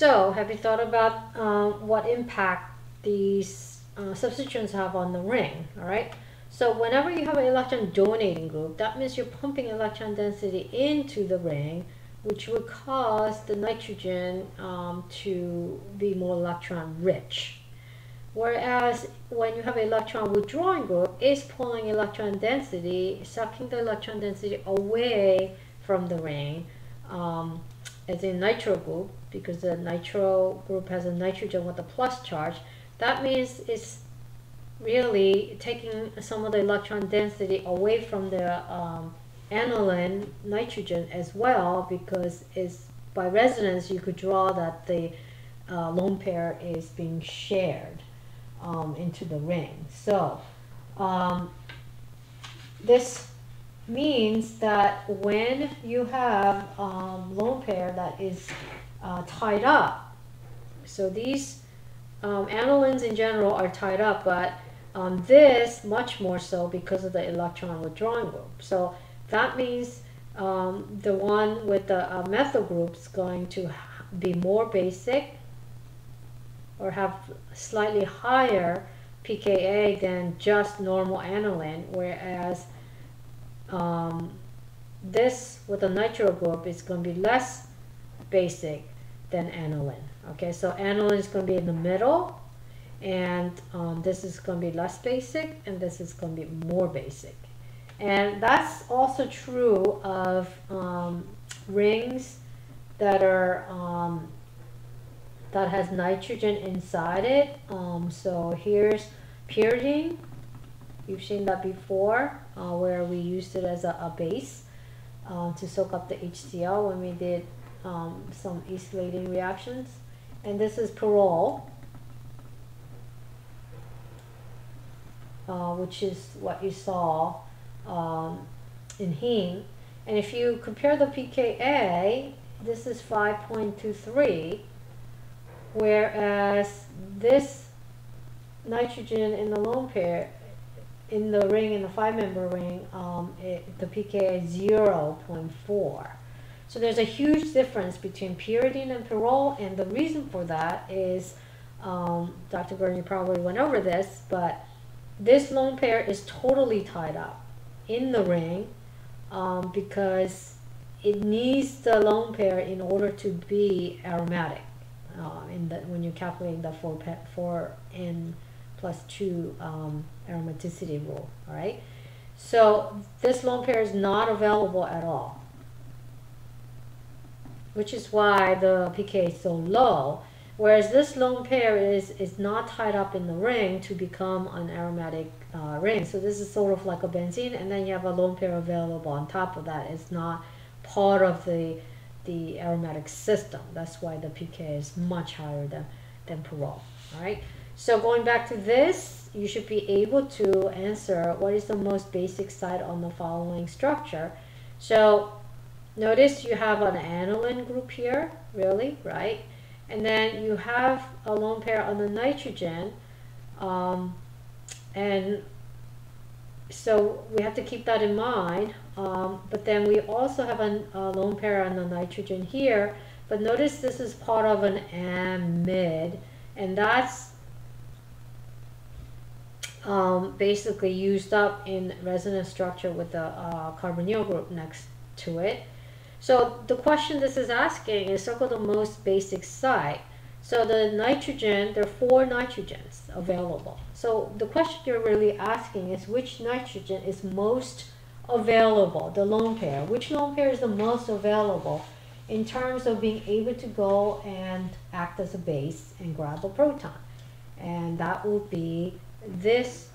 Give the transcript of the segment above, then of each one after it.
So have you thought about what impact these substituents have on the ring? All right. So whenever you have an electron donating group, that means you're pumping electron density into the ring, which would cause the nitrogen to be more electron rich. Whereas when you have an electron withdrawing group, it's pulling electron density, sucking the electron density away from the ring, as in nitro group, because the nitro group has a nitrogen with a plus charge. That means it's really taking some of the electron density away from the aniline nitrogen as well, because it's by resonance you could draw that the lone pair is being shared into the ring. So this means that when you have lone pair that is tied up, so these anilines in general are tied up, but this much more so because of the electron withdrawing group. So that means the one with the methyl group is going to be more basic or have slightly higher pKa than just normal aniline, whereas this with a nitro group is going to be less basic than aniline. Okay, so aniline is going to be in the middle, and this is going to be less basic, and this is going to be more basic. And that's also true of rings that are that has nitrogen inside it. So here's pyridine. You've seen that before, where we used it as a base to soak up the HCl when we did some acylating reactions. And this is pyrrole, which is what you saw in heme. And if you compare the pKa, this is 5.23, whereas this nitrogen in the lone pair in the ring, in the 5-member ring, the pKa is 0.4. So there's a huge difference between pyridine and pyrrole, and the reason for that is, Dr. Gurney probably went over this, but this lone pair is totally tied up in the ring because it needs the lone pair in order to be aromatic when you're calculating the 4n plus 2 aromaticity rule. All right, so this lone pair is not available at all, which is why the pK is so low, whereas this lone pair is not tied up in the ring to become an aromatic ring. So this is sort of like a benzene, and then you have a lone pair available on top of that. It's not part of the aromatic system. That's why the pK is much higher than pyrrole. All right, so going back to this, you should be able to answer what is the most basic site on the following structure. So notice you have an aniline group here, really, right? And then you have a lone pair on the nitrogen, and so we have to keep that in mind. But then we also have a lone pair on the nitrogen here, but notice this is part of an amide, and that's basically used up in resonance structure with the carbonyl group next to it. So the question this is asking is circle the most basic site. So the nitrogen, there are 4 nitrogens available. So the question you're really asking is which nitrogen is most available, the lone pair. Which lone pair is the most available in terms of being able to go and act as a base and grab a proton? And that will be this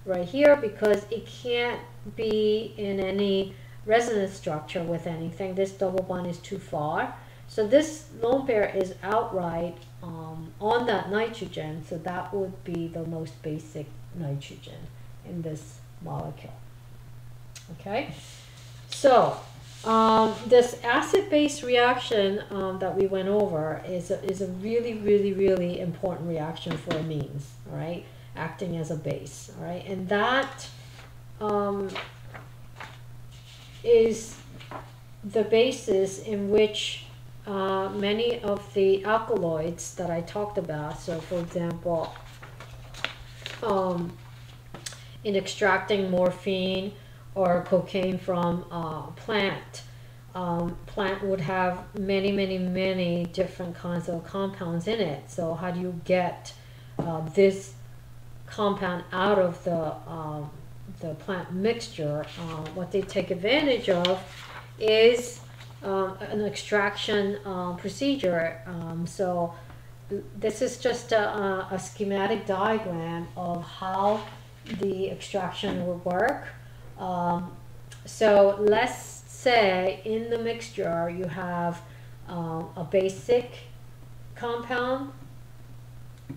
right here, because it can't be in any resonance structure with anything. This double bond is too far. So this lone pair is outright on that nitrogen, so that would be the most basic nitrogen in this molecule. Okay, so this acid-base reaction that we went over is a really important reaction for amines, all right, acting as a base, all right, and that is the basis in which many of the alkaloids that I talked about. So for example, in extracting morphine or cocaine from plant, plant would have many different kinds of compounds in it. So how do you get this compound out of the plant mixture? What they take advantage of is an extraction procedure. So this is just a schematic diagram of how the extraction will work. So let's say in the mixture you have a basic compound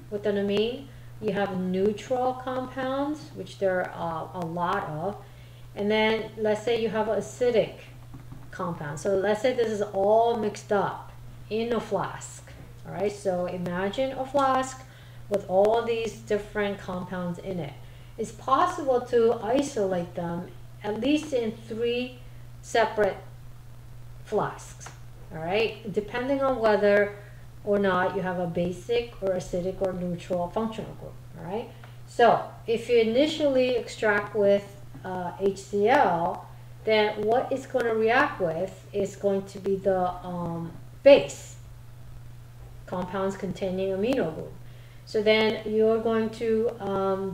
with an amine, you have neutral compounds, which there are a lot of, and then let's say you have acidic compound. So let's say this is all mixed up in a flask. All right, so imagine a flask with all these different compounds in it. It's possible to isolate them at least in 3 separate flasks. All right, depending on whether or not you have a basic or acidic or neutral functional group. All right, so if you initially extract with HCl, then what it's going to react with is going to be the base compounds containing amino group. So then you're going to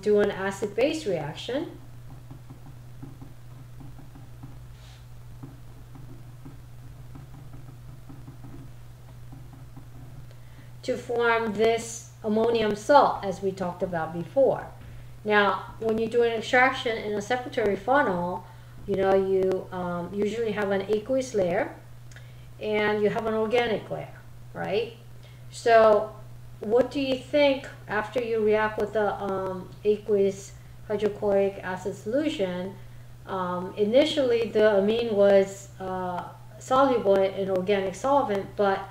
do an acid-base reaction. To form this ammonium salt, as we talked about before. Now, when you do an extraction in a separatory funnel, you know, you usually have an aqueous layer and you have an organic layer, right? So what do you think after you react with the aqueous hydrochloric acid solution? Initially the amine was soluble in organic solvent, but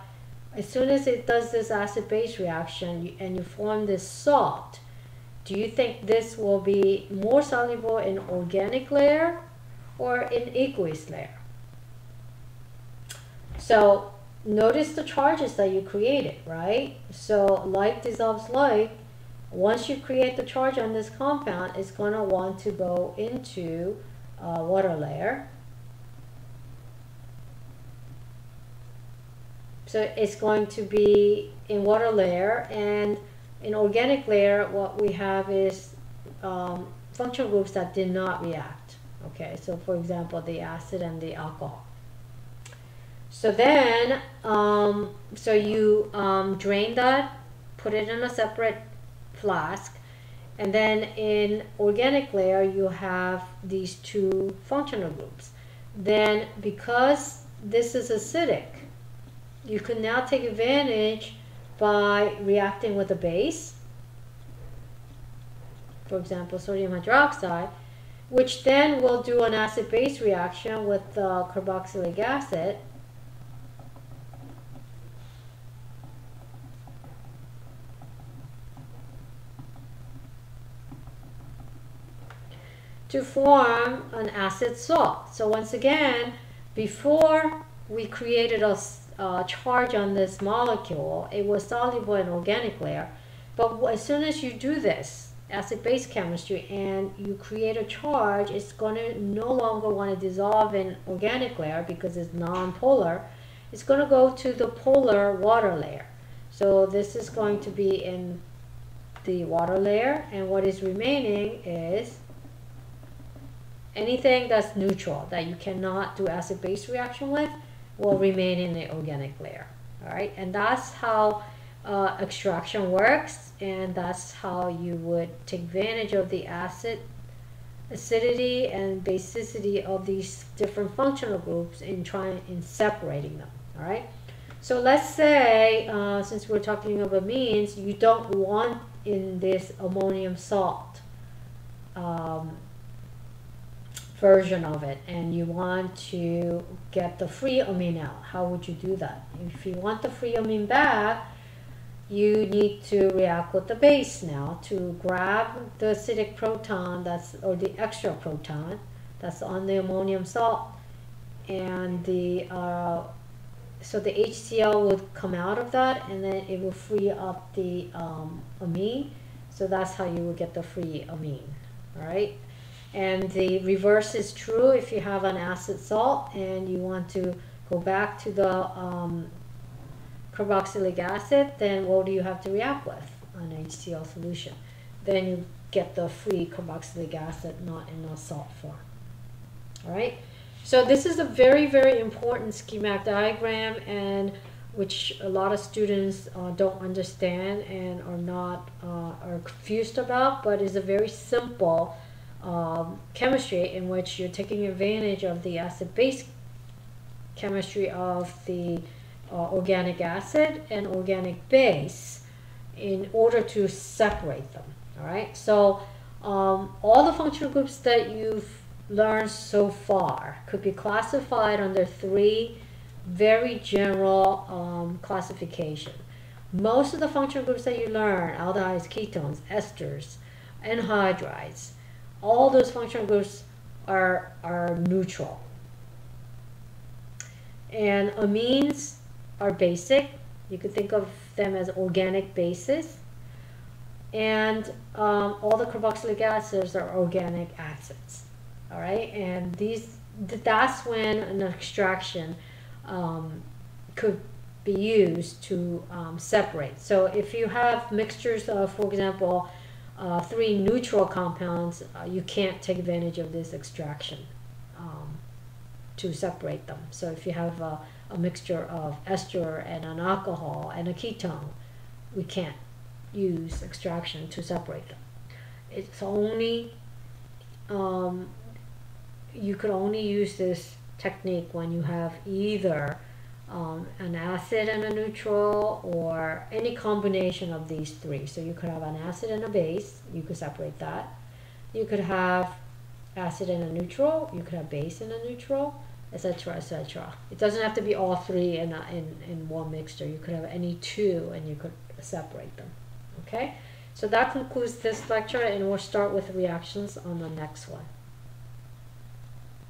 as soon as it does this acid-base reaction and you form this salt, do you think this will be more soluble in organic layer or in aqueous layer? So notice the charges that you created, right? So like dissolves like. Once you create the charge on this compound, it's going to want to go into water layer. So it's going to be in water layer, and in organic layer what we have is functional groups that did not react. Okay, so for example the acid and the alcohol. So then so you drain that, put it in a separate flask, and then in organic layer you have these 2 functional groups. Then because this is acidic, you can now take advantage by reacting with a base, for example sodium hydroxide, which then will do an acid-base reaction with carboxylic acid. To form an acid salt. So once again, before we created a charge on this molecule, it was soluble in organic layer, but as soon as you do this acid-base chemistry and you create a charge, it's going to no longer want to dissolve in organic layer because it's non-polar. It's going to go to the polar water layer. So this is going to be in the water layer, and what is remaining is anything that's neutral that you cannot do acid-base reaction with will remain in the organic layer. All right, and that's how extraction works, and that's how you would take advantage of the acidity and basicity of these different functional groups in separating them. All right, so let's say since we're talking about amines, you don't want in this ammonium salt version of it, and you want to get the free amine out. How would you do that? If you want the free amine back, you need to react with the base now to grab the acidic proton or the extra proton that's on the ammonium salt, and the so the HCl would come out of that, and then it will free up the amine. So that's how you will get the free amine. All right. And the reverse is true if you have an acid salt and you want to go back to the carboxylic acid, then what do you have to react with? An HCl solution. Then you get the free carboxylic acid, not in a salt form. All right. So this is a very, very important schematic diagram, and which a lot of students don't understand and are confused about, but is a very simple chemistry in which you're taking advantage of the acid-base chemistry of the organic acid and organic base in order to separate them. All right. So all the functional groups that you've learned so far could be classified under three very general classification. Most of the functional groups that you learn, aldehydes, ketones, esters, anhydrides, all those functional groups are neutral. And amines are basic. You could think of them as organic bases. And all the carboxylic acids are organic acids. All right, and that's when an extraction could be used to separate. So if you have mixtures of, for example, three neutral compounds, you can't take advantage of this extraction to separate them. So if you have a mixture of ester and an alcohol and a ketone, we can't use extraction to separate them. It's only you could only use this technique when you have either an acid and a neutral, or any combination of these three. So you could have an acid and a base, you could separate that. You could have acid and a neutral, you could have base and a neutral, etc., etc. It doesn't have to be all three in one mixture. You could have any two and you could separate them. Okay, so that concludes this lecture, and we'll start with reactions on the next one.